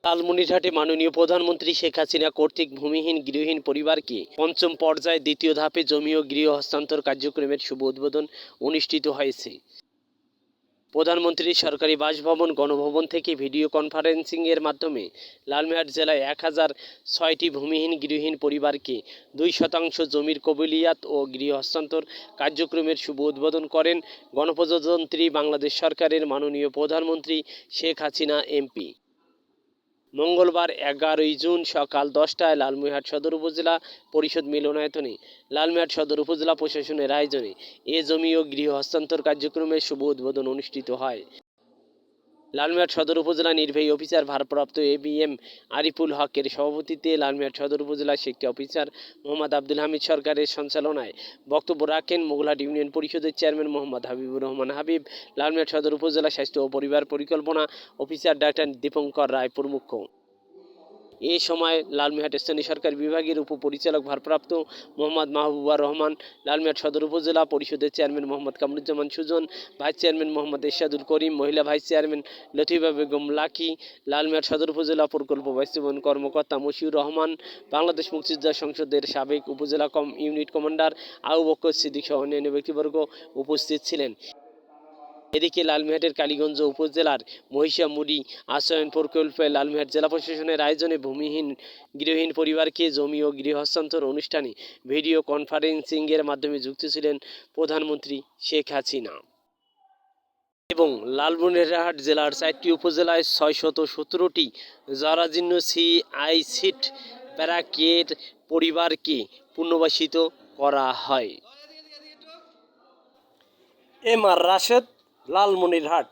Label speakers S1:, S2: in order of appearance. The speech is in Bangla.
S1: লালমনিরহাটে মাননীয় প্রধানমন্ত্রী শেখ হাসিনা কর্তৃক ভূমিহীন গৃহহীন পরিবারকে পঞ্চম পর্যায়ে দ্বিতীয় ধাপে জমি ও গৃহ হস্তান্তর কার্যক্রমের শুভ উদ্বোধন অনুষ্ঠিত হয়েছে। প্রধানমন্ত্রীর সরকারি বাসভবন গণভবন থেকে ভিডিও কনফারেন্সিংয়ের মাধ্যমে লালমনিরহাট জেলায় 1006টি ভূমিহীন গৃহহীন পরিবারকে 2% জমির কবুলিয়াত ও গৃহ হস্তান্তর কার্যক্রমের শুভ উদ্বোধন করেন গণপ্রজাতন্ত্রী বাংলাদেশ সরকারের মাননীয় প্রধানমন্ত্রী শেখ হাসিনা এমপি। মঙ্গলবার 11 জুন সকাল 10টায় লালমনিরহাট সদর উপজেলা পরিষদ মিলনায়তনে লালমনিরহাট সদর উপজেলা প্রশাসনের আয়োজনে এ জমি ও গৃহ হস্তান্তর কার্যক্রমের শুভ উদ্বোধন অনুষ্ঠিত হয়। লালমনিরহাট সদর উপজেলা নির্বাহী অফিসার ভারপ্রাপ্ত এবিএম আরিফুল হকের সভাপতিত্বে লালমনিরহাট সদর উপজেলা শিক্ষা অফিসার মোহাম্মদ আব্দুল হামিদ সরকারের সঞ্চালনায় বক্তব্য রাখেন মোগলাহাট ইউনিয়ন পরিষদের চেয়ারম্যান মোহাম্মদ হাবিবুর রহমান হাবিব, লালমনিরহাট সদর উপজেলা স্বাস্থ্য ও পরিবার পরিকল্পনা অফিসার ডাক্তার দীপঙ্কর রায় প্রমুখ। এ সময় লালমনিরহাট স্থানীয় সরকার বিভাগের উপপরিচালক ভারপ্রাপ্ত মোহাম্মদ মাহবুবুর রহমান, লালমনিরহাট সদর উপজেলা পরিষদের chairman Mohammad Kamruzzaman Sujan, vice chairman Mohammad Ershadul Karim, মহিলা ভাইস চেয়ারম্যান লতিফা বেগম লাকি, লালমনিরহাট সদর উপজেলা প্রকল্প বাস্তবায়ন কর্মকর্তা মশিউর রহমান, বাংলাদেশ মুক্তিযোদ্ধা সংসদের সাবেক উপজেলা ইউনিট কমান্ডার আবু বকর সিদ্দিক সহ অন্যান্য ব্যক্তিবর্গ উপস্থিত ছিলেন। এদিকে লালমনিরহাটের কালীগঞ্জ উপজেলার মহিষামুড়ি আশ্রয়ণ প্রকল্পে লালমনিরহাট জেলা প্রশাসনের আয়োজনে ভূমিহীন গৃহহীন পরিবারকে জমি ও গৃহ হস্তান্তর অনুষ্ঠানে ভিডিও কনফারেন্সিংয়ের মাধ্যমে যুক্ত ছিলেন প্রধানমন্ত্রী শেখ হাসিনা। এবং লালমনিরহাট জেলার 4টি উপজেলায় 617টি জরাজীর্ণ সিআই সিট ব্যারাকের পরিবারকে পুনর্বাসিত করা হয়।
S2: M R Rashed, Lalmonirhat.